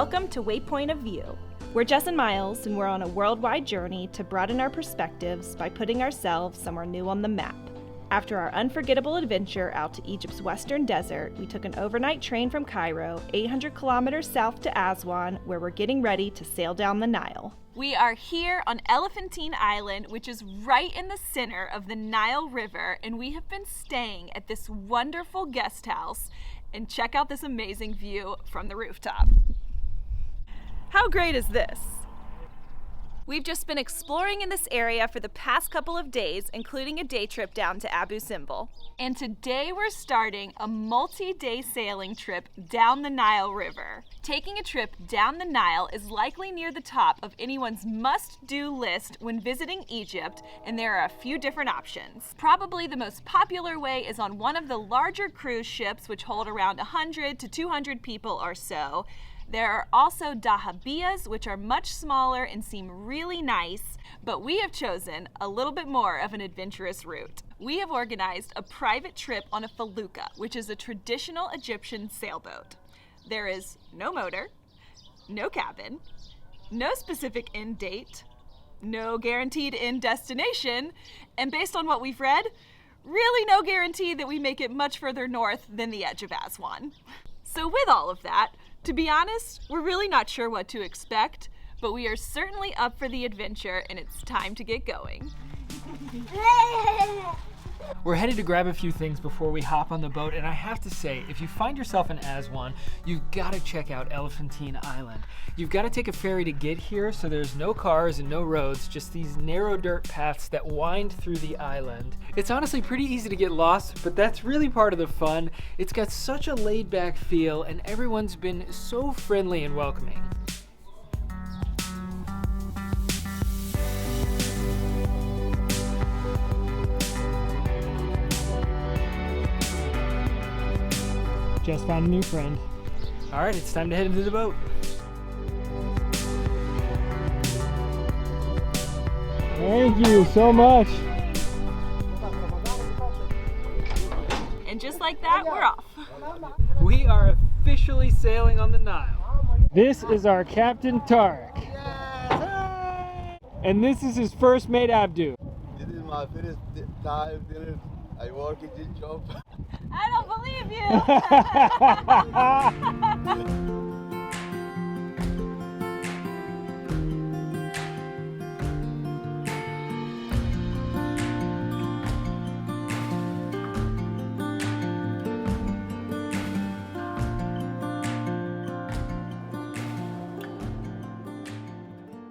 Welcome to Waypoint of View. We're Jess and Miles, and we're on a worldwide journey to broaden our perspectives by putting ourselves somewhere new on the map. After our unforgettable adventure out to Egypt's western desert, we took an overnight train from Cairo, 800 kilometers south to Aswan, where we're getting ready to sail down the Nile. We are here on Elephantine Island, which is right in the center of the Nile River, and we have been staying at this wonderful guest house. And check out this amazing view from the rooftop. How great is this? We've just been exploring in this area for the past couple of days, including a day trip down to Abu Simbel. And today we're starting a multi-day sailing trip down the Nile River. Taking a trip down the Nile is likely near the top of anyone's must-do list when visiting Egypt, and there are a few different options. Probably the most popular way is on one of the larger cruise ships, which hold around 100 to 200 people or so. There are also dahabiyas, which are much smaller and seem really nice, but we have chosen a little bit more of an adventurous route. We have organized a private trip on a felucca, which is a traditional Egyptian sailboat. There is no motor, no cabin, no specific end date, no guaranteed end destination, and based on what we've read, really no guarantee that we make it much further north than the edge of Aswan. So with all of that, to be honest, we're really not sure what to expect, but we are certainly up for the adventure, and it's time to get going. We're headed to grab a few things before we hop on the boat, and I have to say, if you find yourself in Aswan, you've got to check out Elephantine Island. You've got to take a ferry to get here, so there's no cars and no roads, just these narrow dirt paths that wind through the island. It's honestly pretty easy to get lost, but that's really part of the fun. It's got such a laid-back feel, and everyone's been so friendly and welcoming. Just found a new friend. All right, it's time to head into the boat. Thank you so much. And just like that, we're off. We are officially sailing on the Nile. This is our Captain Tarek. And this is his first mate, Abdu. This is my first time there. I work in this job. I don't believe you!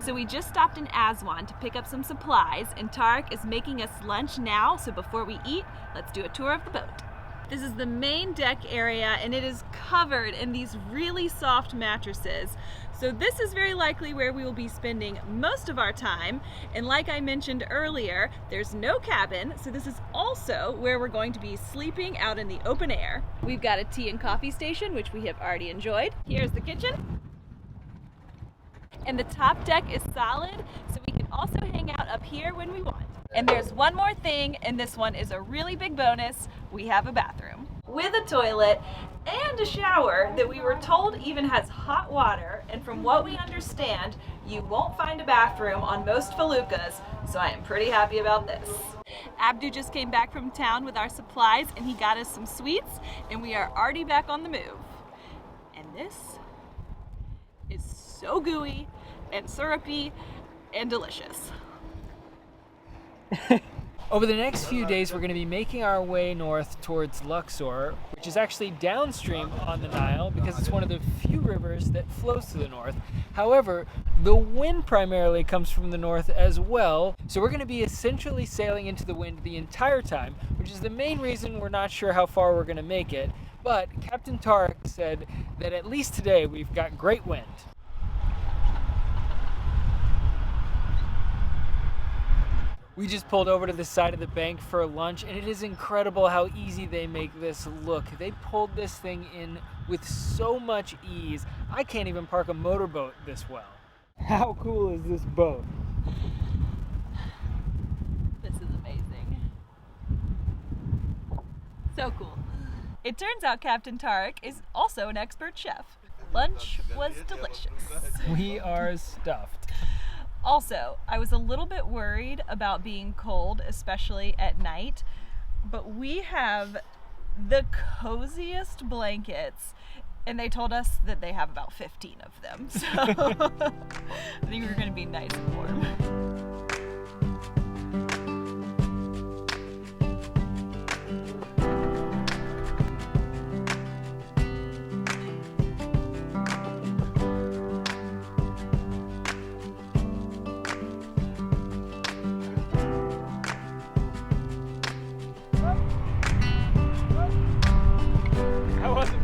So we just stopped in Aswan to pick up some supplies, and Tarek is making us lunch now, so before we eat, let's do a tour of the boat. This is the main deck area, and it is covered in these really soft mattresses. So this is very likely where we will be spending most of our time. And like I mentioned earlier, there's no cabin, so this is also where we're going to be sleeping out in the open air. We've got a tea and coffee station, which we have already enjoyed. Here's the kitchen. And the top deck is solid, so we can also hang out up here when we want. And there's one more thing, and this one is a really big bonus. We have a bathroom with a toilet and a shower that we were told even has hot water. And from what we understand, you won't find a bathroom on most feluccas, so I am pretty happy about this. Abdu just came back from town with our supplies, and he got us some sweets, and we are already back on the move. And this is so gooey and syrupy and delicious. Over the next few days, we're going to be making our way north towards Luxor, which is actually downstream on the Nile because it's one of the few rivers that flows to the north. However, the wind primarily comes from the north as well, so we're going to be essentially sailing into the wind the entire time, which is the main reason we're not sure how far we're going to make it. But Captain Tarek said that at least today we've got great wind. We just pulled over to the side of the bank for lunch, and it is incredible how easy they make this look. They pulled this thing in with so much ease. I can't even park a motorboat this well. How cool is this boat? This is amazing. So cool. It turns out Captain Tarek is also an expert chef. Lunch was delicious. We are stuffed. Also, I was a little bit worried about being cold, especially at night, but we have the coziest blankets, and they told us that they have about 15 of them, so I think we're gonna be nice and warm.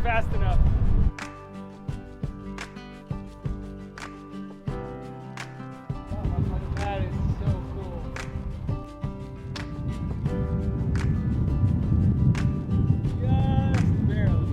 Fast enough. That is so cool. Just barely.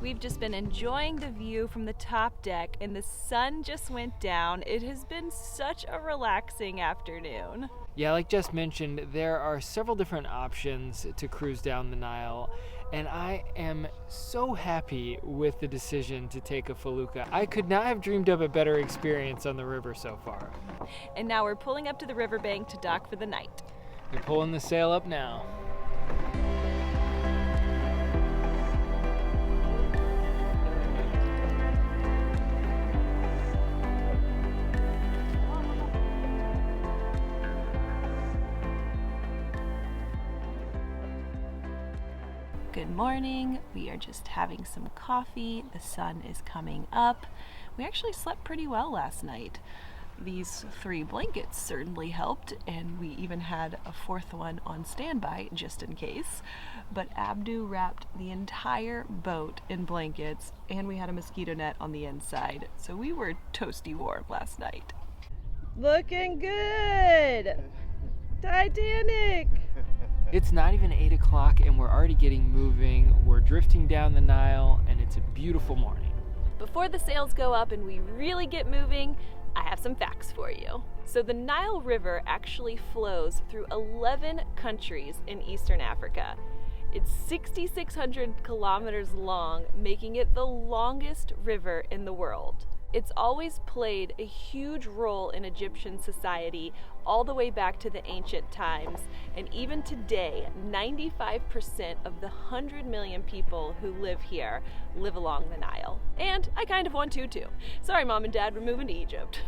We've just been enjoying the view from the top deck, and the sun just went down. It has been such a relaxing afternoon. Yeah, like Jess mentioned, there are several different options to cruise down the Nile, and I am so happy with the decision to take a Felucca. I could not have dreamed up a better experience on the river so far. And now we're pulling up to the riverbank to dock for the night. We're pulling the sail up now. Good morning. We are just having some coffee. The sun is coming up. We actually slept pretty well last night. These 3 blankets certainly helped, and we even had a 4th one on standby just in case. But Abdu wrapped the entire boat in blankets, and we had a mosquito net on the inside, so we were toasty warm last night. Looking good! Titanic! It's not even 8 o'clock and we're already getting moving. We're drifting down the Nile and it's a beautiful morning. Before the sails go up and we really get moving, I have some facts for you. So the Nile River actually flows through 11 countries in Eastern Africa. It's 6,600 kilometers long, making it the longest river in the world. It's always played a huge role in Egyptian society all the way back to the ancient times. And even today, 95% of the 100 million people who live here live along the Nile. And I kind of want to too. Sorry, Mom and Dad, we're moving to Egypt.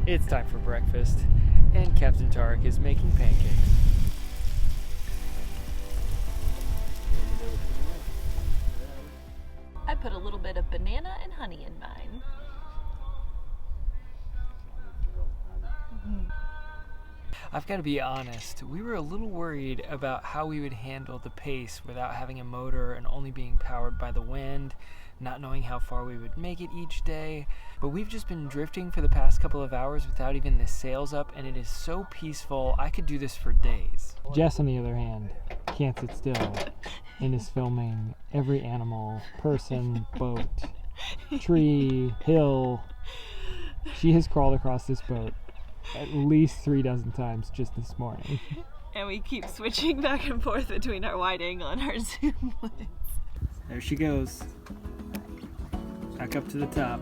It's time for breakfast, and Captain Tarek is making pancakes. I put a little bit of banana and honey in mine. I've got to be honest, we were a little worried about how we would handle the pace without having a motor and only being powered by the wind, not knowing how far we would make it each day. But we've just been drifting for the past couple of hours without even the sails up, and it is so peaceful. I could do this for days. Jess, on the other hand, can't sit still and is filming every animal, person, boat, tree, hill. She has crawled across this boat at least 3 dozen times just this morning. And we keep switching back and forth between our wide angle and our zoom lens. There she goes. Back up to the top.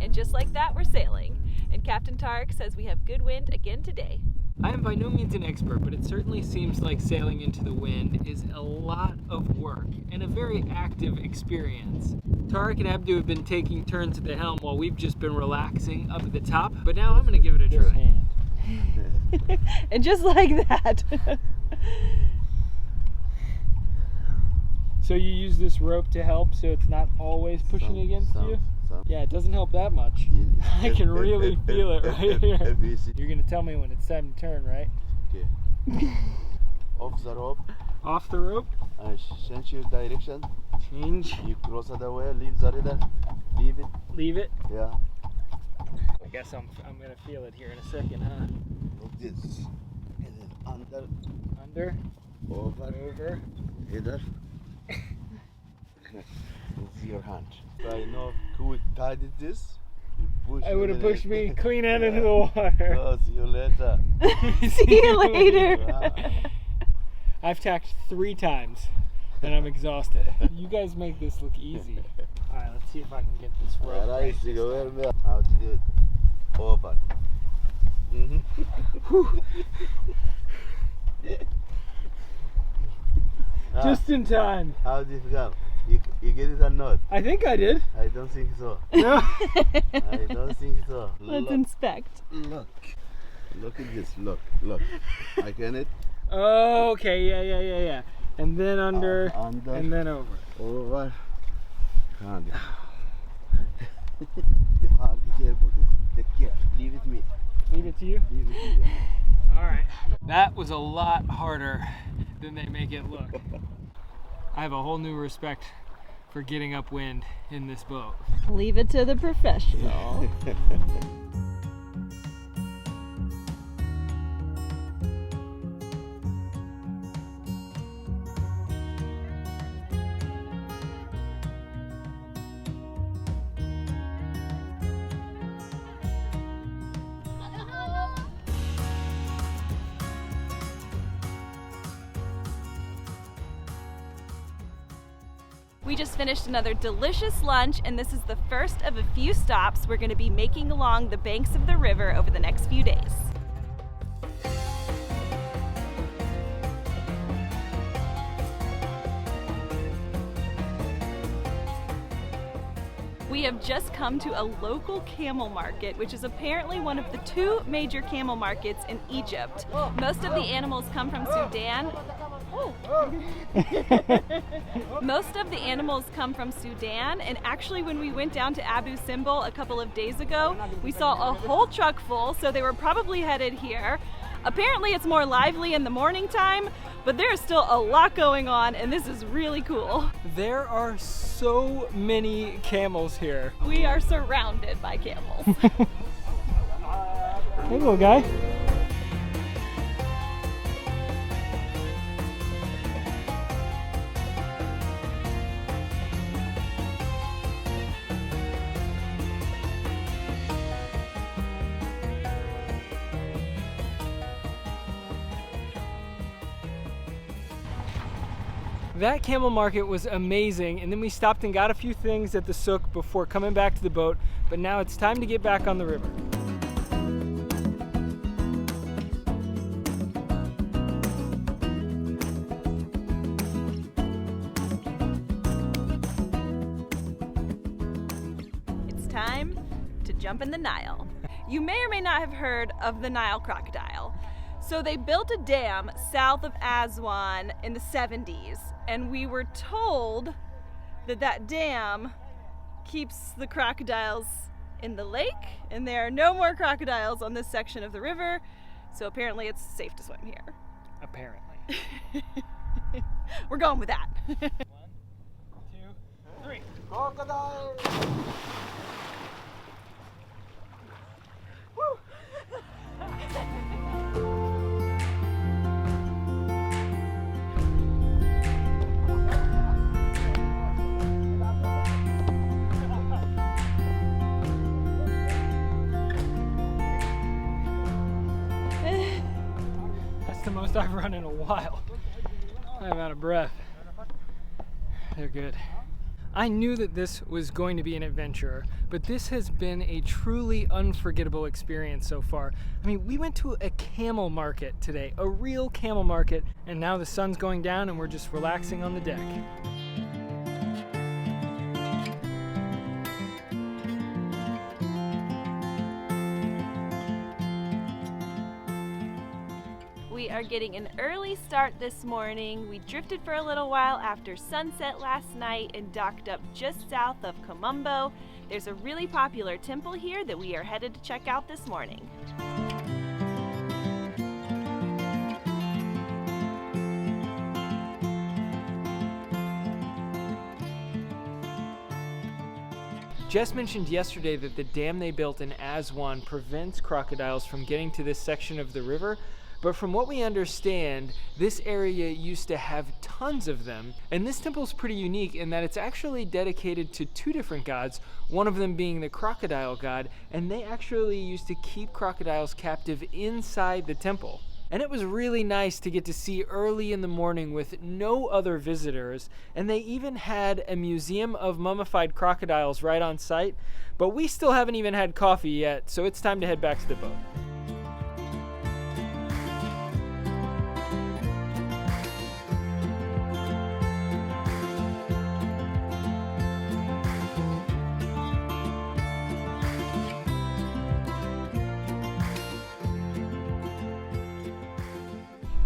And just like that, we're sailing. And Captain Tarek says we have good wind again today. I am by no means an expert, but it certainly seems like sailing into the wind is a lot of work and a very active experience. Tarek and Abdu have been taking turns at the helm while we've just been relaxing up at the top, but now I'm going to give it a try. And just like that. So you use this rope to help, so it's not always pushing against you? Yeah, it doesn't help that much. I can really feel it right here. You're gonna tell me when it's time to turn, right? Okay. Off the rope. Off the rope. Change your direction. Change. You cross the way. Leave the rudder. Leave it. Leave it. Yeah. I guess I'm gonna feel it here in a second, huh? Like this. And then under. Under. Over. Hither. With your hand. I know who tied this. You push. I would have pushed me clean out Yeah. into the water. Oh, see you later. See you later. I've tacked 3 times and I'm exhausted. You guys make this look easy. Alright, let's see if I can get this rope right. How to do it? Over. Just in time. How did it go? You get it or not? I think I did. I don't think so. No. I don't think so. Let's inspect. Look at this. Look. I can it. Oh, okay, yeah. And then under, Under. and then over. Over. Can't. The hard careful. Take care. Leave it me. Leave it to you? Leave it to you. Alright. That was a lot harder than they make it look. I have a whole new respect for getting upwind in this boat. Leave it to the professional. We just finished another delicious lunch, and this is the first of a few stops we're going to be making along the banks of the river over the next few days. We have just come to a local camel market, which is apparently one of the 2 major camel markets in Egypt. Most of the animals come from Sudan. Most of the animals come from Sudan, and actually when we went down to Abu Simbel a couple of days ago, we saw a whole truck full, so they were probably headed here. Apparently it's more lively in the morning time, but there's still a lot going on, and this is really cool. There are so many camels here. We are surrounded by camels. Hey, little guy. That camel market was amazing, and then we stopped and got a few things at the souk before coming back to the boat, but now it's time to get back on the river. It's time to jump in the Nile. You may or may not have heard of the Nile crocodile. So they built a dam south of Aswan in the 70s, and we were told that that dam keeps the crocodiles in the lake, and there are no more crocodiles on this section of the river, so apparently it's safe to swim here. Apparently. We're going with that. 1, 2, 3. Crocodile! That's the most I've run in a while. I'm out of breath. They're good. I knew that this was going to be an adventure, but this has been a truly unforgettable experience so far. I mean, we went to a camel market today, a real camel market, and now the sun's going down and we're just relaxing on the deck. We are getting an early start this morning. We drifted for a little while after sunset last night and docked up just south of Colombo. There's a really popular temple here that we are headed to check out this morning. Jess mentioned yesterday that the dam they built in Aswan prevents crocodiles from getting to this section of the river, but from what we understand, this area used to have tons of them, and this temple is pretty unique in that it's actually dedicated to two different gods, one of them being the crocodile god, and they actually used to keep crocodiles captive inside the temple. And it was really nice to get to see early in the morning with no other visitors, and they even had a museum of mummified crocodiles right on site, but we still haven't even had coffee yet, so it's time to head back to the boat.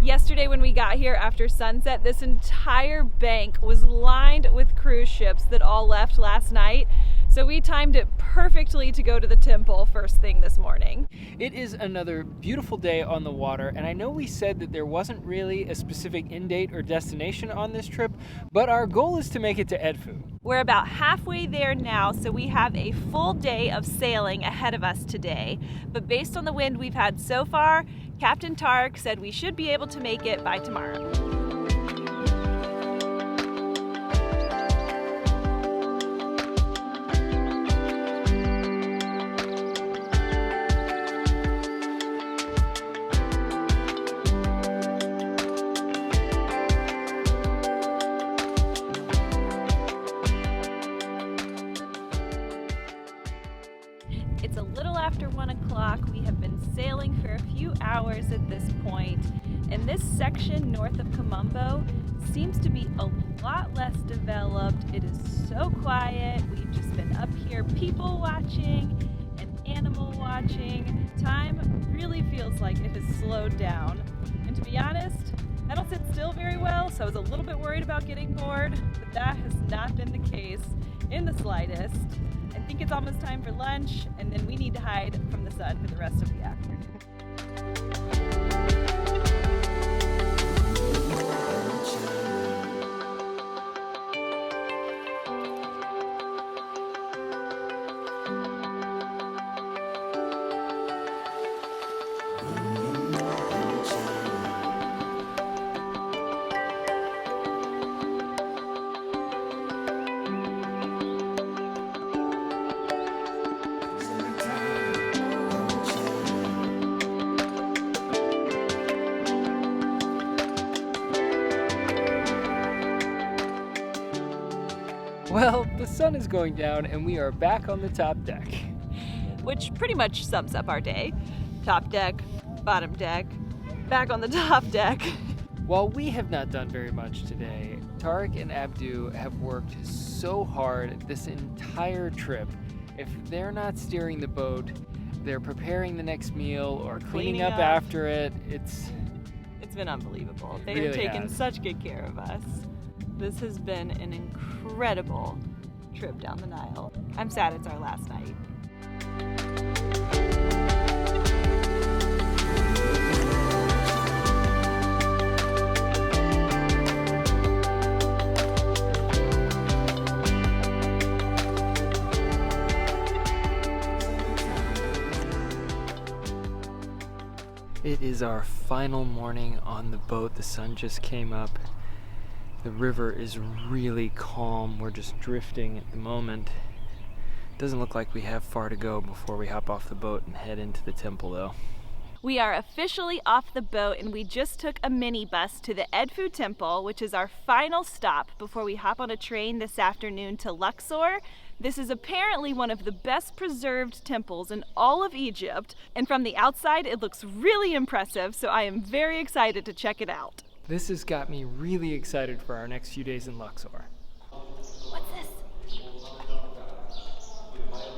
Yesterday when we got here after sunset, this entire bank was lined with cruise ships that all left last night. So we timed it perfectly to go to the temple first thing this morning. It is another beautiful day on the water, and I know we said that there wasn't really a specific end date or destination on this trip, but our goal is to make it to Edfu. We're about halfway there now, so we have a full day of sailing ahead of us today. But based on the wind we've had so far, Captain Tark said we should be able to make it by tomorrow. It's a little after 1 o'clock. We have been sailing for a few hours at this point, and this section north of Colombo seems to be a lot less developed. It is so quiet. We've just been up here people watching and animal watching. Time really feels like it has slowed down. And to be honest, I don't sit still very well, so I was a little bit worried about getting bored, but that has not been the case in the slightest. I think it's almost time for lunch, and then we need to hide from the sun for the rest of the afternoon. Well, the sun is going down and we are back on the top deck. Which pretty much sums up our day. Top deck, bottom deck, back on the top deck. While we have not done very much today, Tariq and Abdu have worked so hard this entire trip. If they're not steering the boat, they're preparing the next meal or cleaning up after it. It's been unbelievable. They really have taken has. such good care of us. This has been an incredible trip down the Nile. I'm sad it's our last night. It is our final morning on the boat. The sun just came up. The river is really calm. We're just drifting at the moment. Doesn't look like we have far to go before we hop off the boat and head into the temple though. We are officially off the boat, and we just took a minibus to the Edfu Temple, which is our final stop before we hop on a train this afternoon to Luxor. This is apparently one of the best preserved temples in all of Egypt, and from the outside it looks really impressive, so I am very excited to check it out. This has got me really excited for our next few days in Luxor. What's this? Oh,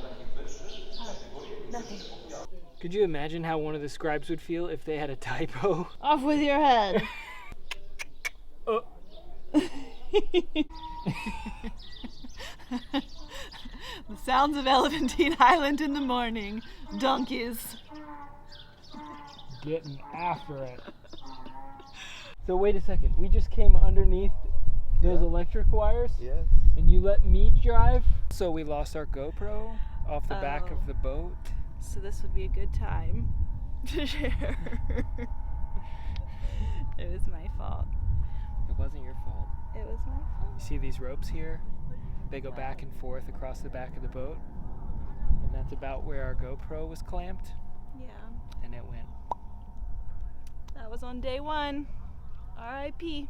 nothing. Could you imagine how one of the scribes would feel if they had a typo? Off with your head. Oh. The sounds of Elephantine Island in the morning. Donkeys. Getting after it. So wait a second. We just came underneath those electric wires? Yes. And you let me drive? So we lost our GoPro off the back of the boat. So this would be a good time to share. It was my fault. It wasn't your fault. It was my fault. You see these ropes here? They go back and forth across the back of the boat. And that's about where our GoPro was clamped. Yeah. And it went. That was on day 1. R.I.P.